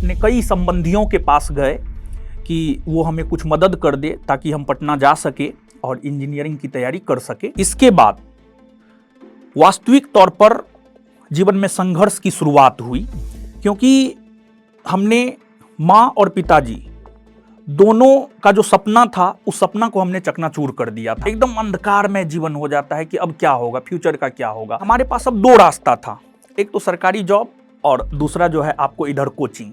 अपने कई संबंधियों के पास गए कि वो हमें कुछ मदद कर दे ताकि हम पटना जा सके और इंजीनियरिंग की तैयारी कर सके। इसके बाद वास्तविक तौर पर जीवन में संघर्ष की शुरुआत हुई, क्योंकि हमने माँ और पिताजी दोनों का जो सपना था उस सपना को हमने चकनाचूर कर दिया था। एकदम अंधकार में जीवन हो जाता है कि अब क्या होगा, फ्यूचर का क्या होगा। हमारे पास अब दो रास्ता था, एक तो सरकारी जॉब और दूसरा जो है आपको इधर कोचिंग।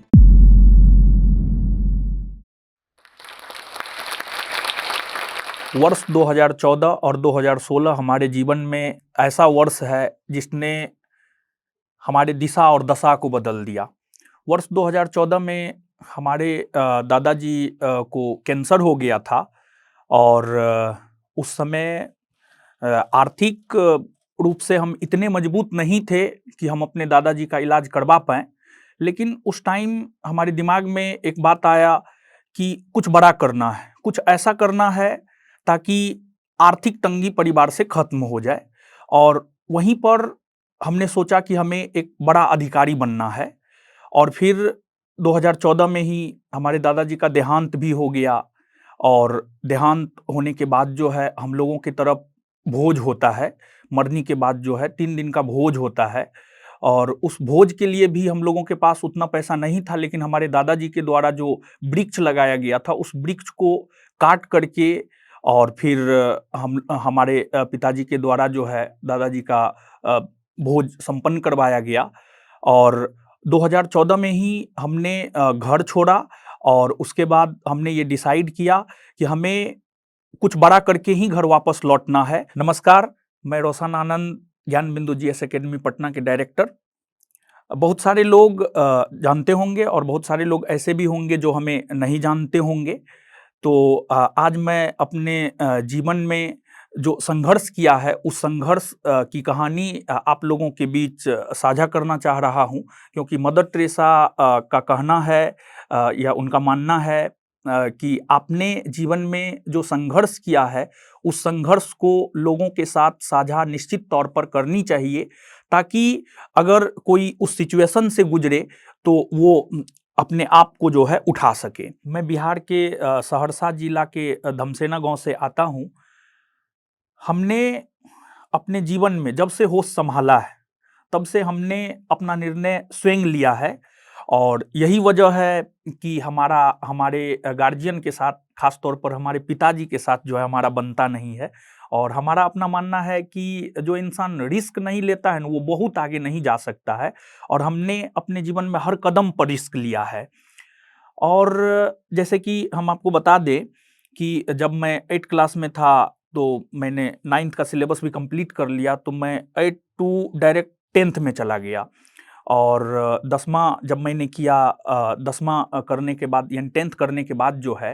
वर्ष 2014 और 2016 हमारे जीवन में ऐसा वर्ष है जिसने हमारे दिशा और दशा को बदल दिया। वर्ष 2014 में हमारे दादाजी को कैंसर हो गया था और उस समय आर्थिक रूप से हम इतने मजबूत नहीं थे कि हम अपने दादाजी का इलाज करवा पाएँ। लेकिन उस टाइम हमारे दिमाग में एक बात आया कि कुछ बड़ा करना है, कुछ ऐसा करना है ताकि आर्थिक तंगी परिवार से खत्म हो जाए। और वहीं पर हमने सोचा कि हमें एक बड़ा अधिकारी बनना है। और फिर 2014 में ही हमारे दादाजी का देहांत भी हो गया और देहांत होने के बाद जो है हम लोगों की तरफ भोज होता है, मरने के बाद जो है 3 दिन का भोज होता है। और उस भोज के लिए भी हम लोगों के पास उतना पैसा नहीं था, लेकिन हमारे दादाजी के द्वारा जो वृक्ष लगाया गया था उस वृक्ष को काट करके और फिर हमारे पिताजी के द्वारा जो है दादाजी का भोज संपन्न करवाया गया। और 2014 में ही हमने घर छोड़ा और उसके बाद हमने ये डिसाइड किया कि हमें कुछ बड़ा करके ही घर वापस लौटना है। नमस्कार, मैं रोशन आनंद, ज्ञान बिंदु जीएस एकेडमी पटना के डायरेक्टर। बहुत सारे लोग जानते होंगे और बहुत सारे लोग ऐसे भी होंगे जो हमें नहीं जानते होंगे। तो आज मैं अपने जीवन में जो संघर्ष किया है उस संघर्ष की कहानी आप लोगों के बीच साझा करना चाह रहा हूँ, क्योंकि मदर टेरेसा का कहना है या उनका मानना है कि आपने जीवन में जो संघर्ष किया है उस संघर्ष को लोगों के साथ साझा निश्चित तौर पर करनी चाहिए, ताकि अगर कोई उस सिचुएशन से गुजरे तो वो अपने आप को जो है उठा सके। मैं बिहार के सहरसा जिला के धमसेना गांव से आता हूं। हमने अपने जीवन में जब से होश संभाला है तब से हमने अपना निर्णय स्वयं लिया है। और यही वजह है कि हमारे गार्जियन के साथ, खास तौर पर हमारे पिताजी के साथ जो है हमारा बनता नहीं है। और हमारा अपना मानना है कि जो इंसान रिस्क नहीं लेता है ना वो बहुत आगे नहीं जा सकता है। और हमने अपने जीवन में हर कदम पर रिस्क लिया है। और जैसे कि हम आपको बता दें कि जब मैं 8th क्लास में था तो मैंने 9th का सिलेबस भी कंप्लीट कर लिया, तो मैं 8 टू डायरेक्ट 10th में चला गया। और 10वां जब मैंने किया, 10वां करने के बाद यानी 10th करने के बाद जो है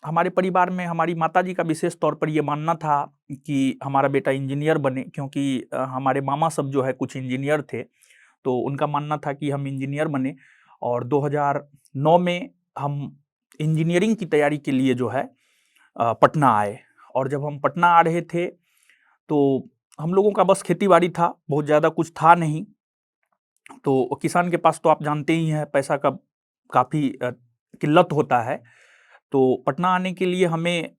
हमारे परिवार में हमारी माताजी का विशेष तौर पर ये मानना था कि हमारा बेटा इंजीनियर बने, क्योंकि हमारे मामा सब जो है कुछ इंजीनियर थे, तो उनका मानना था कि हम इंजीनियर बने। और 2009 में हम इंजीनियरिंग की तैयारी के लिए जो है पटना आए। और जब हम पटना आ रहे थे तो हम लोगों का बस खेती-बाड़ी था, बहुत ज़्यादा कुछ था नहीं। तो किसान के पास तो आप जानते ही हैं पैसा का काफ़ी किल्लत होता है। तो पटना आने के लिए हमें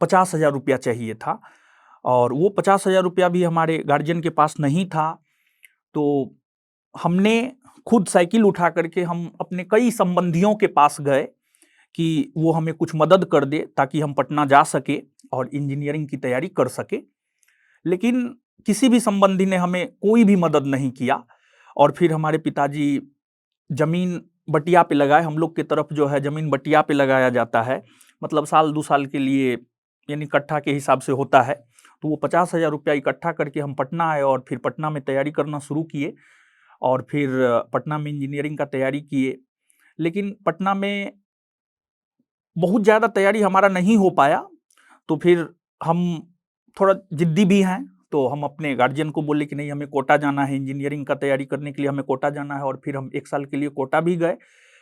50,000 रुपया चाहिए था और वो 50,000 रुपया भी हमारे गार्जियन के पास नहीं था। तो हमने खुद साइकिल उठा करके हम अपने कई संबंधियों के पास गए कि वो हमें कुछ मदद कर दे ताकि हम पटना जा सके और इंजीनियरिंग की तैयारी कर सके। लेकिन किसी भी संबंधी ने हमें कोई भी मदद नहीं किया। और फिर हमारे पिताजी जमीन बटिया पे लगाए। हम लोग की तरफ जो है जमीन बटिया पे लगाया जाता है, मतलब साल 2 साल के लिए, यानी कट्ठा के हिसाब से होता है। तो वो 50,000 रुपया इकट्ठा करके हम पटना आए और फिर पटना में तैयारी करना शुरू किए और फिर पटना में इंजीनियरिंग का तैयारी किए। लेकिन पटना में बहुत ज़्यादा तैयारी हमारा नहीं हो पाया। तो फिर हम थोड़ा ज़िद्दी भी हैं, तो हम अपने गार्जियन को बोले कि नहीं, हमें कोटा जाना है, इंजीनियरिंग का तैयारी करने के लिए हमें कोटा जाना है। और फिर हम 1 साल के लिए कोटा भी गए।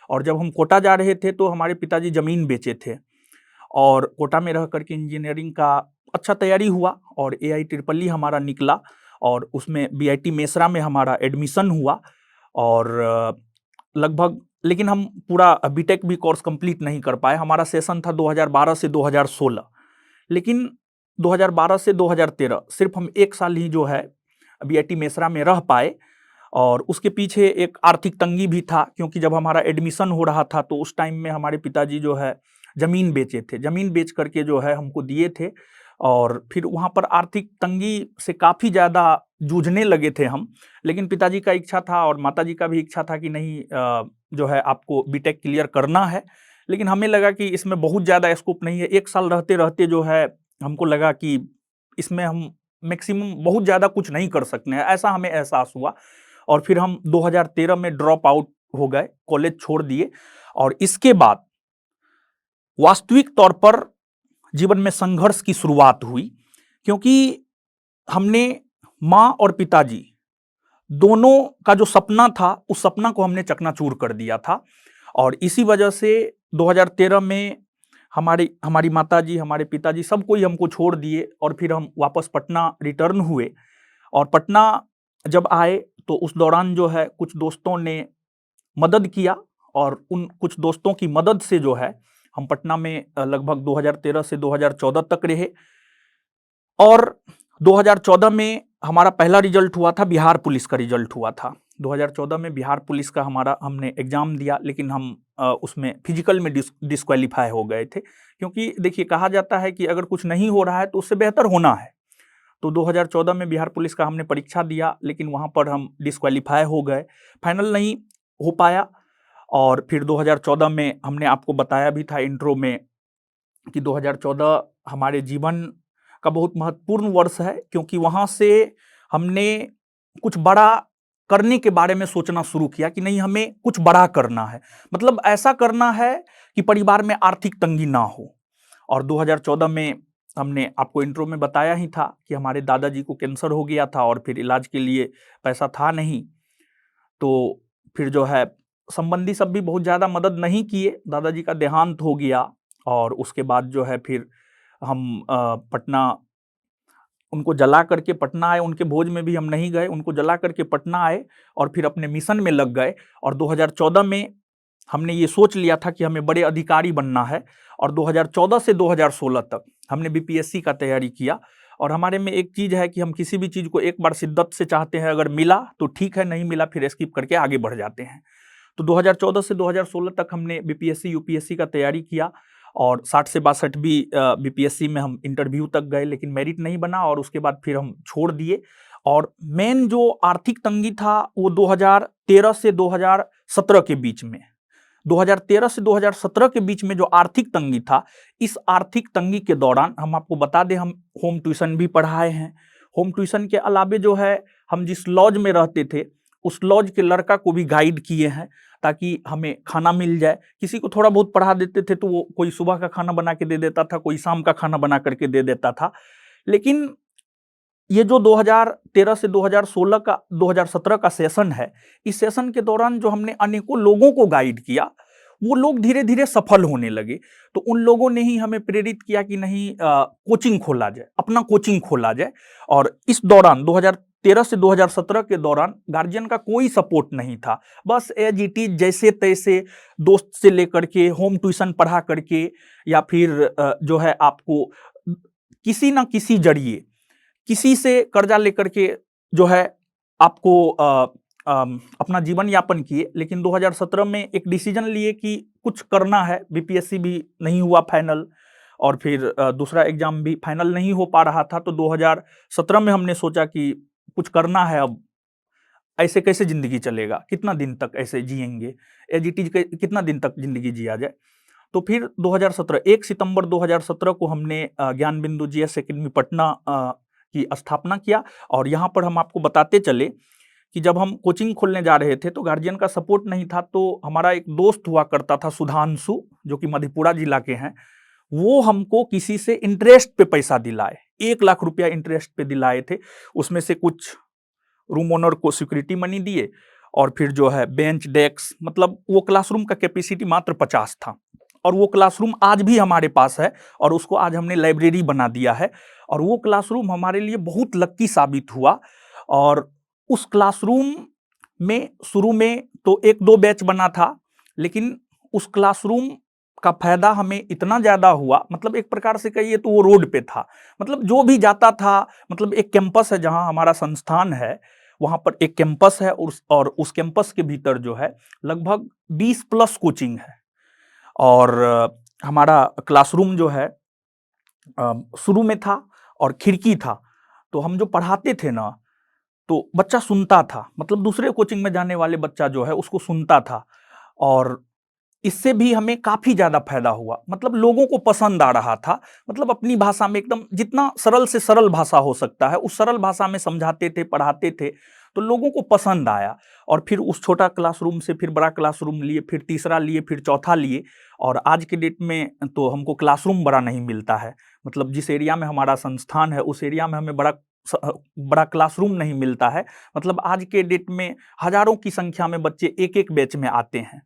और जब हम कोटा जा रहे थे तो हमारे पिताजी ज़मीन बेचे थे और कोटा में रह कर के इंजीनियरिंग का अच्छा तैयारी हुआ और AIEEE हमारा निकला और उसमें BIT मेसरा में हमारा एडमिशन हुआ। और लगभग, लेकिन हम पूरा बीटेक भी कोर्स कंप्लीट नहीं कर पाए। हमारा सेशन था 2012 से 2016, लेकिन 2012 से 2013 सिर्फ हम 1 साल ही जो है बीआईटी मेसरा में रह पाए। और उसके पीछे एक आर्थिक तंगी भी था, क्योंकि जब हमारा एडमिशन हो रहा था तो उस टाइम में हमारे पिताजी जो है ज़मीन बेचे थे, ज़मीन बेच करके जो है हमको दिए थे। और फिर वहाँ पर आर्थिक तंगी से काफ़ी ज़्यादा जूझने लगे थे हम। लेकिन पिताजी का इच्छा था और माताजी का भी इच्छा था कि नहीं, जो है आपको बीटेक क्लियर करना है। लेकिन हमें लगा कि इसमें बहुत ज़्यादा स्कोप नहीं है। 1 साल रहते-रहते जो है हमको लगा कि इसमें हम मैक्सिमम बहुत ज़्यादा कुछ नहीं कर सकते हैं, ऐसा हमें एहसास हुआ। और फिर हम 2013 में ड्रॉप आउट हो गए, कॉलेज छोड़ दिए। और इसके बाद वास्तविक तौर पर जीवन में संघर्ष की शुरुआत हुई, क्योंकि हमने माँ और पिताजी दोनों का जो सपना था, उस सपना को हमने चकनाचूर कर दिया था। और इसी वजह से 2013 में हमारी माताजी, हमारे पिताजी सब कोई हमको छोड़ दिए और फिर हम वापस पटना रिटर्न हुए। और पटना जब आए तो उस दौरान जो है कुछ दोस्तों ने मदद किया, और उन कुछ दोस्तों की मदद से जो है हम पटना में लगभग 2013 से 2014 तक रहे। और 2014 में हमारा पहला रिजल्ट हुआ था, बिहार पुलिस का रिजल्ट हुआ था। 2014 में बिहार पुलिस का हमने एग्जाम दिया, लेकिन हम उसमें फिजिकल में डिस्क्वालीफाई हो गए थे। क्योंकि देखिए, कहा जाता है कि अगर कुछ नहीं हो रहा है तो उससे बेहतर होना है। तो 2014 में बिहार पुलिस का हमने परीक्षा दिया, लेकिन वहाँ पर हम डिस्क्वालीफाई हो गए, फाइनल नहीं हो पाया। और फिर 2014 में हमने आपको बताया भी था इंट्रो में कि 2014 हमारे जीवन का बहुत महत्वपूर्ण वर्ष है, क्योंकि वहाँ से हमने कुछ बड़ा करने के बारे में सोचना शुरू किया कि नहीं, हमें कुछ बड़ा करना है, मतलब ऐसा करना है कि परिवार में आर्थिक तंगी ना हो। और 2014 में हमने आपको इंट्रो में बताया ही था कि हमारे दादाजी को कैंसर हो गया था और फिर इलाज के लिए पैसा था नहीं। तो फिर जो है संबंधी सब भी बहुत ज़्यादा मदद नहीं किए, दादाजी का देहांत हो गया। और उसके बाद जो है फिर हम पटना, उनको जला करके पटना आए, उनके भोज में भी हम नहीं गए, उनको जला करके पटना आए और फिर अपने मिशन में लग गए। और 2014 में हमने ये सोच लिया था कि हमें बड़े अधिकारी बनना है। और 2014 से 2016 तक हमने बीपीएससी का तैयारी किया। और हमारे में एक चीज़ है कि हम किसी भी चीज़ को एक बार शिद्दत से चाहते हैं, अगर मिला तो ठीक है, नहीं मिला फिर स्किप करके आगे बढ़ जाते हैं। तो 2014 से 2016 तक हमने बीपीएससी यूपीएससी का तैयारी किया। और 60 से 62 भी बीपीएससी में हम इंटरव्यू तक गए, लेकिन मेरिट नहीं बना और उसके बाद फिर हम छोड़ दिए। और मेन जो आर्थिक तंगी था वो 2013 से 2017 के बीच में, 2013 से 2017 के बीच में जो आर्थिक तंगी था, इस आर्थिक तंगी के दौरान हम आपको बता दें, हम होम ट्यूशन भी पढ़ाए हैं। होम ट्यूशन के अलावे जो है हम जिस लॉज में रहते थे, उस लॉज के लड़का को भी गाइड किए हैं ताकि हमें खाना मिल जाए। किसी को थोड़ा बहुत पढ़ा देते थे तो वो कोई सुबह का खाना बना के दे देता था, कोई शाम का खाना बना करके दे देता था। लेकिन ये जो 2013 से 2017 का सेशन है, इस सेशन के दौरान जो हमने अनेकों लोगों को गाइड किया, वो लोग धीरे धीरे सफल होने लगे। तो उन लोगों ने ही हमें प्रेरित किया कि नहीं, कोचिंग खोला जाए, अपना कोचिंग खोला जाए। और इस दौरान 2013 से 2017 के दौरान गार्जियन का कोई सपोर्ट नहीं था, बस एज इट इज जैसे तैसे दोस्त से लेकर के होम ट्यूशन पढ़ा करके, या फिर जो है आपको किसी ना किसी जरिए किसी से कर्जा लेकर के जो है आपको अपना जीवन यापन किए। लेकिन 2017 में एक डिसीजन लिए कि कुछ करना है, बीपीएससी भी नहीं हुआ फाइनल, और फिर दूसरा एग्जाम भी फाइनल नहीं हो पा रहा था। तो 2017 में हमने सोचा कि कुछ करना है, अब ऐसे कैसे जिंदगी चलेगा, कितना दिन तक ऐसे जिएंगे, एज इट इज कितना दिन तक जिंदगी जिया जाए। तो फिर 2017 1 सितंबर 2017 को हमने ज्ञान बिंदु जीएस एकेडमी पटना की स्थापना किया। और यहाँ पर हम आपको बताते चले कि जब हम कोचिंग खोलने जा रहे थे तो गार्जियन का सपोर्ट नहीं था। तो हमारा एक दोस्त हुआ करता था सुधांशु, जो कि मधेपुरा जिला के हैं, वो हमको किसी से इंटरेस्ट पे पैसा दिलाए, 1 लाख रुपया इंटरेस्ट पे दिलाए थे। उसमें से कुछ रूम ओनर को सिक्योरिटी मनी दिए, और फिर जो है बेंच डेस्क, मतलब वो क्लासरूम का कैपेसिटी मात्र 50 था। और वो क्लासरूम आज भी हमारे पास है और उसको आज हमने लाइब्रेरी बना दिया है। और वो क्लासरूम हमारे लिए बहुत लक्की साबित हुआ। और उस क्लासरूम में शुरू में तो 1-2 बैच बना था, लेकिन उस क्लासरूम का फायदा हमें इतना ज़्यादा हुआ, मतलब एक प्रकार से कहिए तो वो रोड पे था। मतलब जो भी जाता था, मतलब एक कैंपस है जहाँ हमारा संस्थान है, वहाँ पर एक कैंपस है और उस कैंपस के भीतर जो है लगभग 20 प्लस कोचिंग है। और हमारा क्लासरूम जो है शुरू में था और खिड़की था, तो हम जो पढ़ाते थे ना, तो बच्चा सुनता था, मतलब दूसरे कोचिंग में जाने वाले बच्चा जो है उसको सुनता था। और इससे भी हमें काफ़ी ज़्यादा फ़ायदा हुआ, मतलब लोगों को पसंद आ रहा था, मतलब अपनी भाषा में एकदम जितना सरल से सरल भाषा हो सकता है, उस सरल भाषा में समझाते थे, पढ़ाते थे, तो लोगों को पसंद आया। और फिर उस छोटा क्लासरूम से फिर बड़ा क्लासरूम लिए, फिर तीसरा लिए, फिर चौथा लिए, और आज के डेट में तो हमको क्लासरूम बड़ा नहीं मिलता है। मतलब जिस एरिया में हमारा संस्थान है, उस एरिया में हमें बड़ा क्लासरूम नहीं मिलता है। मतलब आज के डेट में हज़ारों की संख्या में बच्चे एक-एक बैच में आते हैं।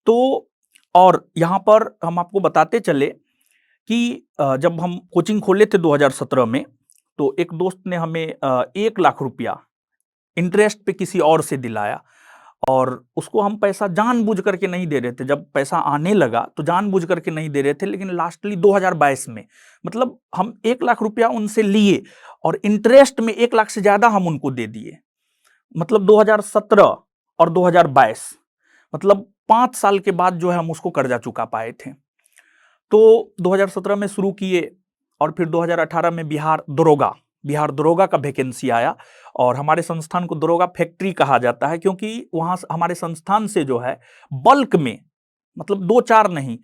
तो और यहाँ पर हम आपको बताते चले कि जब हम कोचिंग खोले थे 2017 में, तो एक दोस्त ने हमें 1 लाख रुपया इंटरेस्ट पे किसी और से दिलाया, और उसको हम पैसा जानबूझ करके नहीं दे रहे थे। जब पैसा आने लगा तो जानबूझ करके नहीं दे रहे थे, लेकिन लास्टली 2022 में, मतलब हम 1 लाख रुपया उनसे लिए और इंटरेस्ट में 1 लाख से ज़्यादा हम उनको दे दिए। मतलब 2017 और 2022, मतलब 5 साल के बाद जो है हम उसको कर्जा चुका पाए थे। तो 2017 में शुरू किए और फिर 2018 में बिहार दरोगा का वैकेंसी आया, और हमारे संस्थान को दरोगा फैक्ट्री कहा जाता है, क्योंकि वहाँ हमारे संस्थान से जो है बल्क में, मतलब 2-4 नहीं,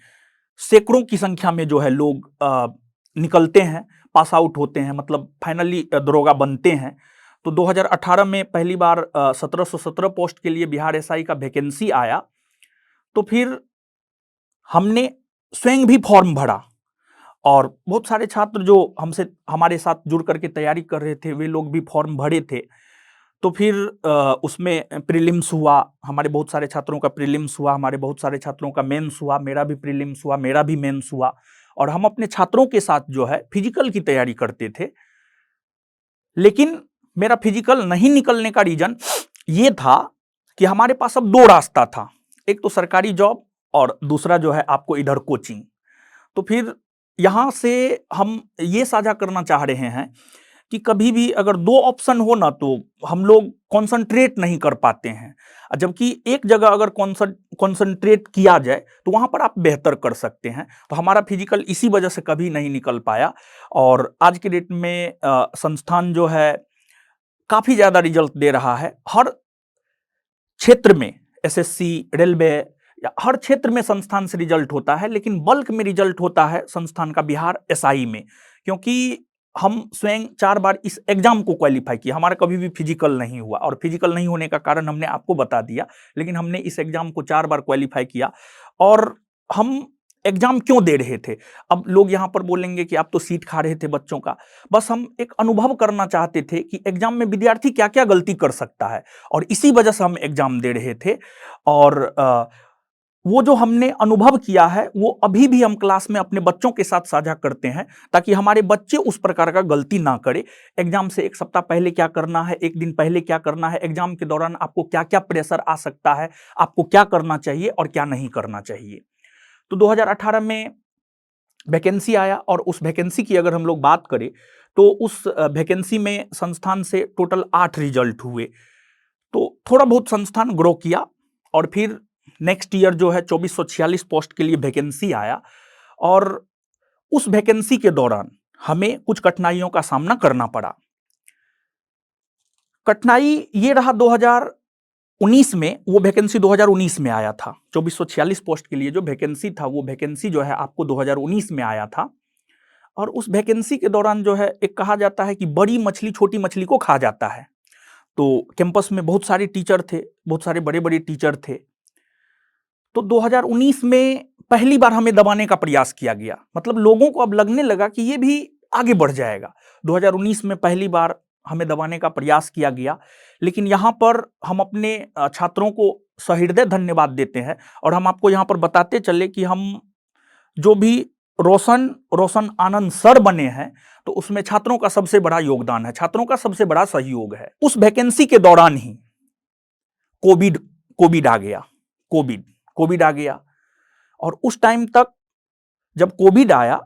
सैकड़ों की संख्या में जो है लोग निकलते हैं, पास आउट होते हैं, मतलब फाइनली दरोगा बनते हैं। तो 2018 में पहली बार 1717 पोस्ट के लिए बिहार एसआई का वैकेंसी आया। तो फिर हमने स्वयं भी फॉर्म भरा, और बहुत सारे छात्र जो हमारे साथ जुड़ करके तैयारी कर रहे थे, वे लोग भी फॉर्म भरे थे। तो फिर उसमें प्रीलिम्स हुआ, हमारे बहुत सारे छात्रों का प्रीलिम्स हुआ, हमारे बहुत सारे छात्रों का मेंस हुआ, मेरा भी प्रीलिम्स हुआ, मेरा भी मेंस हुआ। और हम अपने छात्रों के साथ जो है फिजिकल की तैयारी करते थे। लेकिन मेरा फिजिकल नहीं निकलने का रीजन ये था कि हमारे पास अब 2 रास्ता था, एक तो सरकारी जॉब और दूसरा जो है आपको इधर कोचिंग। तो फिर यहाँ से हम ये साझा करना चाह रहे हैं कि कभी भी अगर 2 ऑप्शन हो ना, तो हम लोग कॉन्संट्रेट नहीं कर पाते हैं। जबकि एक जगह अगर कॉन्संट्रेट किया जाए तो वहाँ पर आप बेहतर कर सकते हैं। तो हमारा फिजिकल इसी वजह से कभी नहीं निकल पाया, और आज के डेट में संस्थान जो है काफ़ी ज़्यादा रिजल्ट दे रहा है। हर क्षेत्र में एसएससी, रेलवे या हर क्षेत्र में संस्थान से रिजल्ट होता है, लेकिन बल्क में रिजल्ट होता है संस्थान का बिहार एसआई में, क्योंकि हम स्वयं 4 बार इस एग्जाम को क्वालिफाई किया। हमारा कभी भी फिजिकल नहीं हुआ, और फिजिकल नहीं होने का कारण हमने आपको बता दिया, लेकिन हमने इस एग्जाम को 4 बार क्वालिफाई किया। और हम एग्जाम क्यों दे रहे थे? अब लोग यहाँ पर बोलेंगे कि आप तो सीट खा रहे थे बच्चों का। बस हम एक अनुभव करना चाहते थे कि एग्जाम में विद्यार्थी क्या-क्या गलती कर सकता है, और इसी वजह से हम एग्जाम दे रहे थे। और वो जो हमने अनुभव किया है, वो अभी भी हम क्लास में अपने बच्चों के साथ साझा करते हैं, ताकि हमारे बच्चे उस प्रकार का गलती ना करें। एग्जाम से 1 सप्ताह पहले क्या करना है, 1 दिन पहले क्या करना है, एग्जाम के दौरान आपको क्या-क्या प्रेशर आ सकता है, आपको क्या करना चाहिए और क्या नहीं करना चाहिए। तो 2018 में वैकेंसी आया, और उस वैकेंसी की अगर हम लोग बात करें, तो उस वैकेंसी में संस्थान से टोटल 8 रिजल्ट हुए। तो थोड़ा बहुत संस्थान ग्रो किया, और फिर नेक्स्ट ईयर जो है 2446 पोस्ट के लिए वैकेंसी आया, और उस वैकेंसी के दौरान हमें कुछ कठिनाइयों का सामना करना पड़ा। कठिनाई ये रहा 2019 में, वो वैकेंसी 2019 में आया था। 2446 पोस्ट के लिए जो वैकेंसी था, वो वैकेंसी जो है आपको 2019 में आया था। और उस वैकेंसी के दौरान जो है, एक कहा जाता है कि बड़ी मछली छोटी मछली को खा जाता है। तो कैंपस में बहुत सारे टीचर थे, बहुत सारे बड़े-बड़े टीचर थे। तो 2019 में पहली बार हमें दबाने का प्रयास किया गया, मतलब लोगों को अब लगने लगा कि ये भी आगे बढ़ जाएगा। 2019 में पहली बार हमें दबाने का प्रयास किया गया, लेकिन यहाँ पर हम अपने छात्रों को सहृदय धन्यवाद देते हैं, और हम आपको यहाँ पर बताते चले कि हम जो भी रोशन आनंद सर बने हैं, तो उसमें छात्रों का सबसे बड़ा योगदान है, छात्रों का सबसे बड़ा सहयोग है। उस वैकेंसी के दौरान ही कोविड कोविड आ गया कोविड आ गया। और उस टाइम तक जब कोविड आया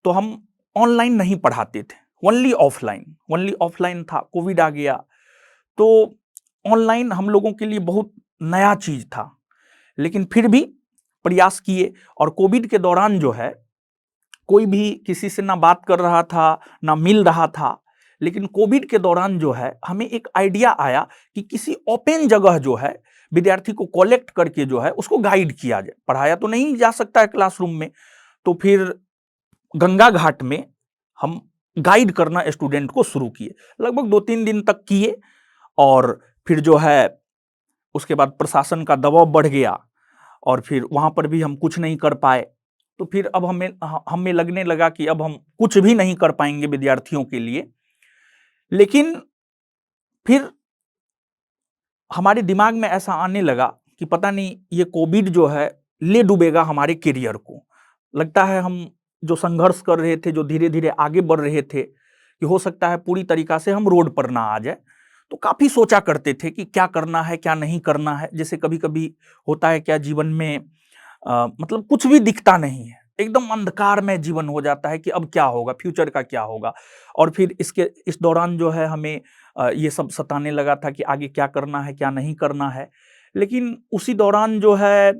तो हम ऑनलाइन नहीं पढ़ाते थे, ओनली ऑफलाइन था। कोविड आ गया तो ऑनलाइन हम लोगों के लिए बहुत नया चीज था, लेकिन फिर भी प्रयास किए। और कोविड के दौरान जो है कोई भी किसी से ना बात कर रहा था, ना मिल रहा था। लेकिन कोविड के दौरान जो है हमें एक आइडिया आया कि किसी ओपन जगह जो है विद्यार्थी को कलेक्ट करके जो है उसको गाइड किया जाए। पढ़ाया तो नहीं जा सकता है क्लासरूम में, तो फिर गंगा घाट में हम गाइड करना स्टूडेंट को शुरू किए। लगभग 2-3 दिन तक किए और फिर जो है उसके बाद प्रशासन का दबाव बढ़ गया और फिर वहां पर भी हम कुछ नहीं कर पाए। तो फिर अब हमें लगने लगा कि अब हम कुछ भी नहीं कर पाएंगे विद्यार्थियों के लिए। लेकिन फिर हमारे दिमाग में ऐसा आने लगा कि पता नहीं ये कोविड जो है ले डूबेगा हमारे करियर को। लगता है हम जो संघर्ष कर रहे थे, जो धीरे धीरे आगे बढ़ रहे थे, कि हो सकता है पूरी तरीका से हम रोड पर ना आ जाए। तो काफी सोचा करते थे कि क्या करना है क्या नहीं करना है। जैसे कभी कभी होता है क्या जीवन में मतलब कुछ भी दिखता नहीं है, एकदम अंधकार में जीवन हो जाता है कि अब क्या होगा, फ्यूचर का क्या होगा। और फिर इस दौरान जो है हमें ये सब सताने लगा था कि आगे क्या करना है क्या नहीं करना है। लेकिन उसी दौरान जो है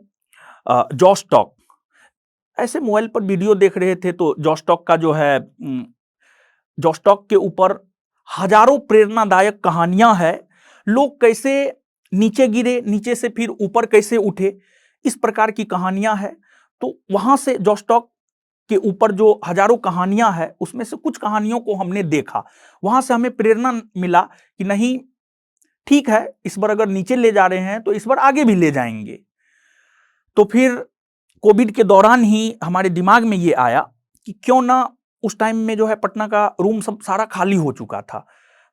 जॉस टॉक, ऐसे मोबाइल पर वीडियो देख रहे थे तो जॉस टॉक का जो है जॉस टॉक के ऊपर हजारों प्रेरणादायक कहानियां हैं। लोग कैसे नीचे गिरे, नीचे से फिर ऊपर कैसे उठे, इस प्रकार की कहानियां हैं। तो वहां से जॉस टॉक के ऊपर जो हजारों कहानियां हैं उसमें से कुछ कहानियों को हमने देखा। वहां से हमें प्रेरणा मिला कि नहीं ठीक है, इस बार अगर नीचे ले जा रहे हैं तो इस बार आगे भी ले जाएंगे। तो फिर कोविड के दौरान ही हमारे दिमाग में ये आया कि क्यों ना, उस टाइम में जो है पटना का रूम सब सारा खाली हो चुका था।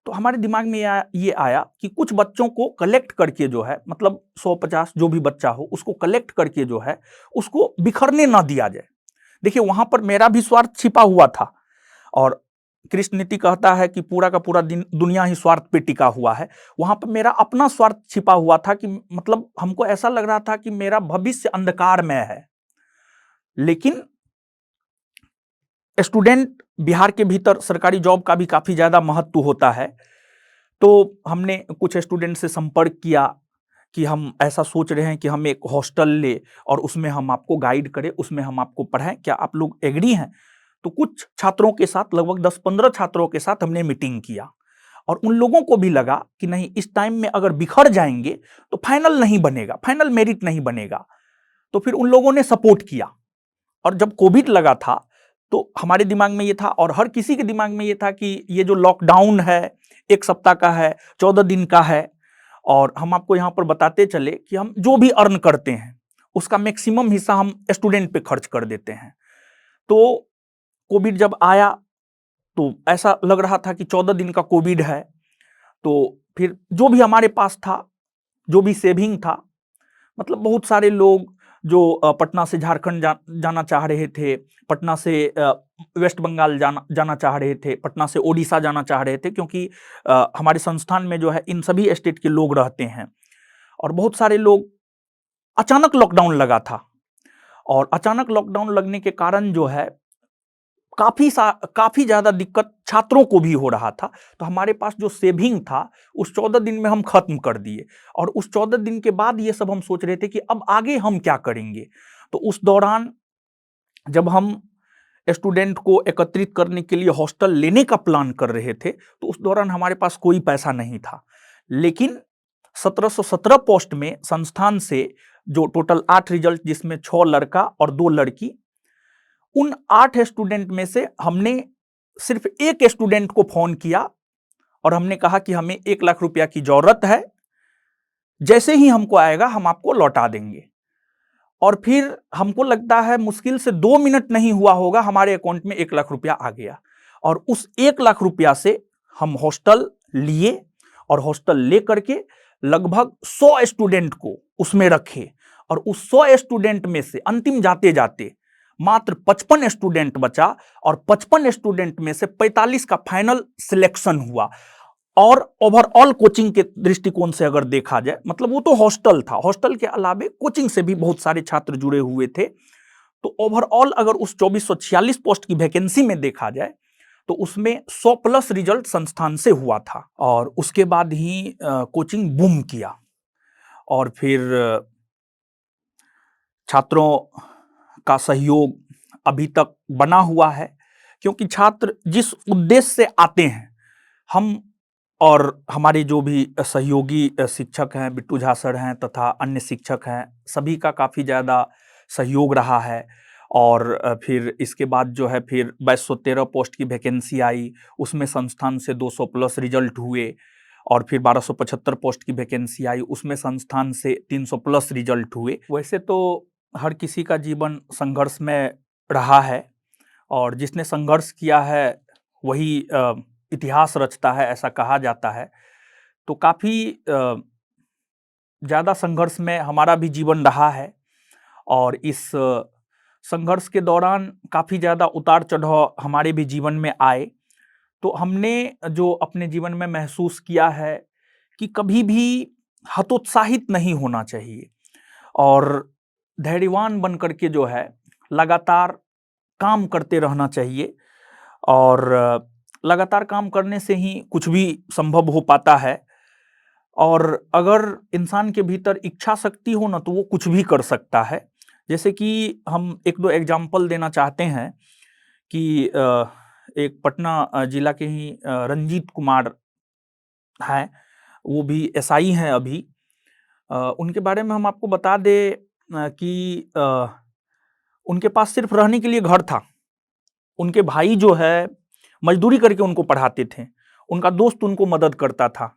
तो हमारे दिमाग में ये आया कि कुछ बच्चों को कलेक्ट करके जो है, मतलब 100-50 जो भी बच्चा हो उसको कलेक्ट करके जो है उसको बिखरने ना दिया जाए। देखिए वहां पर मेरा भी स्वार्थ छिपा हुआ था और कृष्ण नीति कहता है कि पूरा का पूरा दुनिया ही स्वार्थ पे टिका हुआ है। वहां पर मेरा अपना स्वार्थ छिपा हुआ था कि मतलब हमको ऐसा लग रहा था कि मेरा भविष्य अंधकार में है। लेकिन स्टूडेंट बिहार के भीतर सरकारी जॉब का भी काफी ज्यादा महत्व होता है। तो हमने कुछ स्टूडेंट से संपर्क किया कि हम ऐसा सोच रहे हैं कि हम एक हॉस्टल ले और उसमें हम आपको गाइड करें, उसमें हम आपको पढ़ाएं, क्या आप लोग एग्री हैं? तो कुछ छात्रों के साथ, लगभग 10-15 छात्रों के साथ हमने मीटिंग किया और उन लोगों को भी लगा कि नहीं, इस टाइम में अगर बिखर जाएंगे तो फाइनल नहीं बनेगा, फाइनल मेरिट नहीं बनेगा। तो फिर उन लोगों ने सपोर्ट किया। और जब कोविड लगा था तो हमारे दिमाग में ये था और हर किसी के दिमाग में ये था कि ये जो लॉकडाउन है 1 सप्ताह का है, 14 दिन का है, और हम आपको यहाँ पर बताते चले कि हम जो भी अर्न करते हैं उसका मैक्सिमम हिस्सा हम स्टूडेंट पे खर्च कर देते हैं। तो कोविड जब आया तो ऐसा लग रहा था कि 14 दिन का कोविड है। तो फिर जो भी हमारे पास था, जो भी सेविंग था, मतलब बहुत सारे लोग जो पटना से झारखंड जाना चाह रहे थे, पटना से वेस्ट बंगाल जाना चाह रहे थे, पटना से ओडिशा जाना चाह रहे थे, क्योंकि हमारे संस्थान में जो है इन सभी स्टेट के लोग रहते हैं। और बहुत सारे लोग, अचानक लॉकडाउन लगा था और अचानक लॉकडाउन लगने के कारण जो है काफी ज्यादा दिक्कत छात्रों को भी हो रहा था। तो हमारे पास जो सेविंग था उस 14 दिन में हम खत्म कर दिए और उस 14 दिन के बाद ये सब हम सोच रहे थे कि अब आगे हम क्या करेंगे। तो उस दौरान जब हम स्टूडेंट को एकत्रित करने के लिए हॉस्टल लेने का प्लान कर रहे थे तो उस दौरान हमारे पास कोई पैसा नहीं था। लेकिन 1717 पोस्ट में संस्थान से जो टोटल 8 रिजल्ट, जिसमें 6 लड़का और 2 लड़की, उन 8 स्टूडेंट में से हमने सिर्फ एक स्टूडेंट को फोन किया और हमने कहा कि हमें 1 लाख रुपया की जरूरत है, जैसे ही हमको आएगा हम आपको लौटा देंगे। और फिर हमको लगता है मुश्किल से 2 मिनट नहीं हुआ होगा, हमारे अकाउंट में 1 लाख रुपया आ गया। और उस 1 लाख रुपया से हम हॉस्टल लिए और हॉस्टल ले करके लगभग 100 स्टूडेंट को उसमें रखे और उस 100 स्टूडेंट में से अंतिम जाते जाते मात्र 55 स्टूडेंट बचा और 55 स्टूडेंट में से 45 का फाइनल सिलेक्शन हुआ। और ओवरऑल कोचिंग के दृष्टिकोण से अगर देखा जाए, मतलब वो तो हॉस्टल था, हॉस्टल के अलावे कोचिंग से भी बहुत सारे छात्र जुड़े हुए थे। तो ओवरऑल अगर उस 2446 पोस्ट की वैकेंसी में देखा जाए तो उसमें 100 प्लस रिजल्ट संस्थान से हुआ था, और उसके बाद ही कोचिंग बूम किया। और फिर छात्रों का सहयोग अभी तक बना हुआ है, क्योंकि छात्र जिस उद्देश्य से आते हैं, हम और हमारे जो भी सहयोगी शिक्षक हैं, बिट्टू झा सर हैं तथा अन्य शिक्षक हैं, सभी का काफ़ी ज़्यादा सहयोग रहा है। और फिर इसके बाद जो है फिर 2213 पोस्ट की वैकेंसी आई, उसमें संस्थान से 200 प्लस रिजल्ट हुए। और फिर 1275 पोस्ट की वैकेंसी आई, उसमें संस्थान से 300 प्लस रिजल्ट हुए। वैसे तो हर किसी का जीवन संघर्ष में रहा है, और जिसने संघर्ष किया है वही इतिहास रचता है, ऐसा कहा जाता है। तो काफ़ी ज़्यादा संघर्ष में हमारा भी जीवन रहा है, और इस संघर्ष के दौरान काफ़ी ज़्यादा उतार चढ़ाव हमारे भी जीवन में आए। तो हमने जो अपने जीवन में महसूस किया है कि कभी भी हतोत्साहित नहीं होना चाहिए, और धैर्यवान बन करके जो है लगातार काम करते रहना चाहिए। और लगातार काम करने से ही कुछ भी संभव हो पाता है। और अगर इंसान के भीतर इच्छा शक्ति हो ना, तो वो कुछ भी कर सकता है। जैसे कि हम एक दो एग्जाम्पल देना चाहते हैं कि एक पटना जिला के ही रंजीत कुमार हैं, वो भी एसआई हैं अभी। उनके बारे में हम आपको बता दें कि उनके पास सिर्फ रहने के लिए घर था। उनके भाई जो है मजदूरी करके उनको पढ़ाते थे, उनका दोस्त उनको मदद करता था।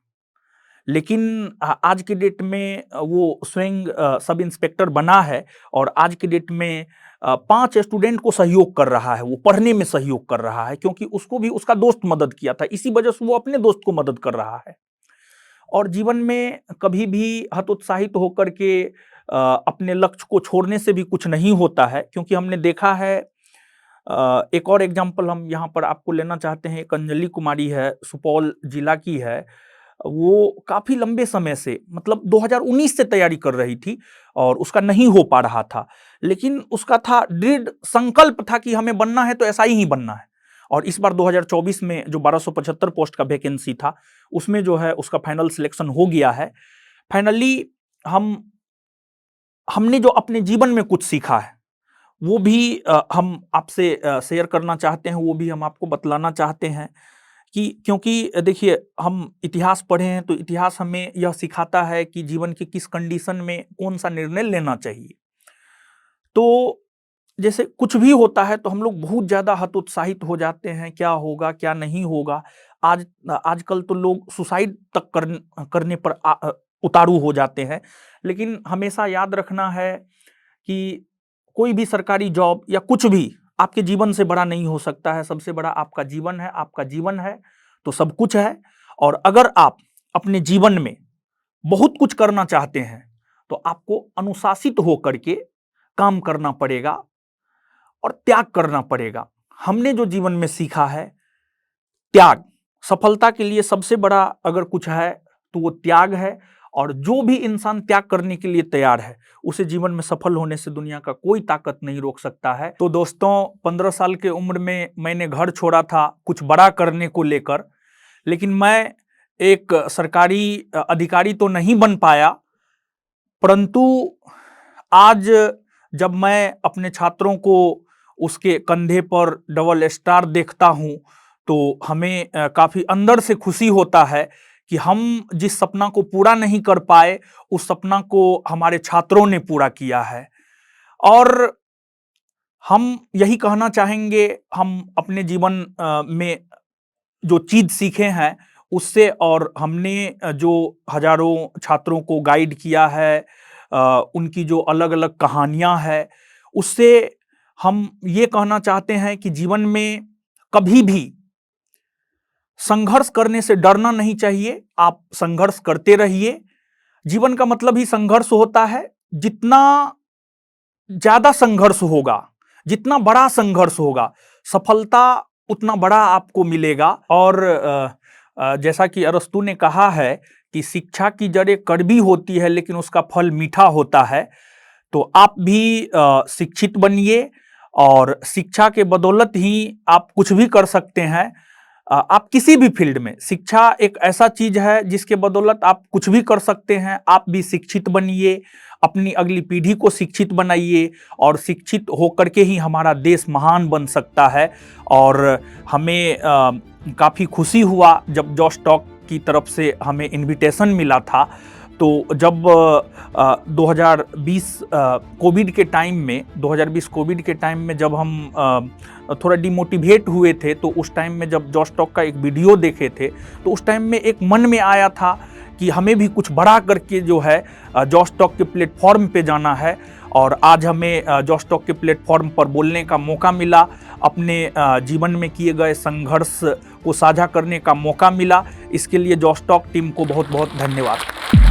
लेकिन आज की डेट में वो स्वयं सब इंस्पेक्टर बना है, और आज की डेट में 5 स्टूडेंट को सहयोग कर रहा है, वो पढ़ने में सहयोग कर रहा है, क्योंकि उसको भी उसका दोस्त मदद किया था, इसी वजह से वो अपने दोस्त को मदद कर रहा है। और जीवन में कभी भी हतोत्साहित होकर के अपने लक्ष्य को छोड़ने से भी कुछ नहीं होता है, क्योंकि हमने देखा है। एक और एग्जाम्पल हम यहाँ पर आपको लेना चाहते हैं। एक अंजलि कुमारी है, सुपौल जिला की है। वो काफ़ी लंबे समय से, मतलब 2019 से तैयारी कर रही थी, और उसका नहीं हो पा रहा था। लेकिन उसका था दृढ़ संकल्प था कि हमें बनना है तो ऐसा ही बनना है। और इस बार 2024 में जो 1275 पोस्ट का वैकेंसी था, उसमें जो है उसका फाइनल सिलेक्शन हो गया है। फाइनली हमने जो अपने जीवन में कुछ सीखा है, वो भी हम आपसे शेयर करना चाहते हैं, वो भी हम आपको बतलाना चाहते हैं। कि क्योंकि देखिए, हम इतिहास पढ़े हैं, तो इतिहास हमें यह सिखाता है कि जीवन के किस कंडीशन में कौन सा निर्णय लेना चाहिए। तो जैसे कुछ भी होता है तो हम लोग बहुत ज़्यादा हतोत्साहित हो जाते हैं, क्या होगा क्या नहीं होगा। आजकल तो लोग सुसाइड तक करने पर उतारू हो जाते हैं। लेकिन हमेशा याद रखना है कि कोई भी सरकारी जॉब या कुछ भी आपके जीवन से बड़ा नहीं हो सकता है। सबसे बड़ा आपका जीवन है, आपका जीवन है तो सब कुछ है। और अगर आप अपने जीवन में बहुत कुछ करना चाहते हैं, तो आपको अनुशासित होकर के काम करना पड़ेगा और त्याग करना पड़ेगा। हमने जो जीवन में सीखा है, त्याग सफलता के लिए सबसे बड़ा अगर कुछ है तो वो त्याग है। और जो भी इंसान त्याग करने के लिए तैयार है, उसे जीवन में सफल होने से दुनिया का कोई ताकत नहीं रोक सकता है। तो दोस्तों, 15 साल के उम्र में मैंने घर छोड़ा था कुछ बड़ा करने को लेकर, लेकिन मैं एक सरकारी अधिकारी तो नहीं बन पाया। परंतु आज जब मैं अपने छात्रों को उसके कंधे पर डबल स्टार देखता हूं, तो हमें काफ़ी अंदर से खुशी होता है कि हम जिस सपना को पूरा नहीं कर पाए, उस सपना को हमारे छात्रों ने पूरा किया है। और हम यही कहना चाहेंगे, हम अपने जीवन में जो चीज़ सीखे हैं उससे, और हमने जो हजारों छात्रों को गाइड किया है, उनकी जो अलग अलग कहानियां हैं, उससे हम ये कहना चाहते हैं कि जीवन में कभी भी संघर्ष करने से डरना नहीं चाहिए। आप संघर्ष करते रहिए। जीवन का मतलब ही संघर्ष होता है। जितना ज्यादा संघर्ष होगा, जितना बड़ा संघर्ष होगा, सफलता उतना बड़ा आपको मिलेगा। और जैसा कि अरस्तू ने कहा है कि शिक्षा की जड़ें कड़वी होती है लेकिन उसका फल मीठा होता है। तो आप भी शिक्षित बनिए और शिक्षा के बदौलत ही आप कुछ भी कर सकते हैं। आप किसी भी फील्ड में, शिक्षा एक ऐसा चीज है जिसके बदौलत आप कुछ भी कर सकते हैं। आप भी शिक्षित बनिए, अपनी अगली पीढ़ी को शिक्षित बनाइए और शिक्षित होकर के ही हमारा देश महान बन सकता है। और हमें काफ़ी खुशी हुआ जब जॉस टॉक की तरफ से हमें इनविटेशन मिला था। तो जब 2020 कोविड के टाइम में 2020 कोविड के टाइम में जब हम थोड़ा डिमोटिवेट हुए थे, तो उस टाइम में जब जॉस टॉक का एक वीडियो देखे थे, तो उस टाइम में एक मन में आया था कि हमें भी कुछ बड़ा करके जो है जॉस टॉक के प्लेटफॉर्म पे जाना है। और आज हमें जॉस टॉक के प्लेटफॉर्म पर बोलने का मौका मिला, अपने जीवन में किए गए संघर्ष को साझा करने का मौका मिला। इसके लिए जॉस टॉक टीम को बहुत बहुत धन्यवाद।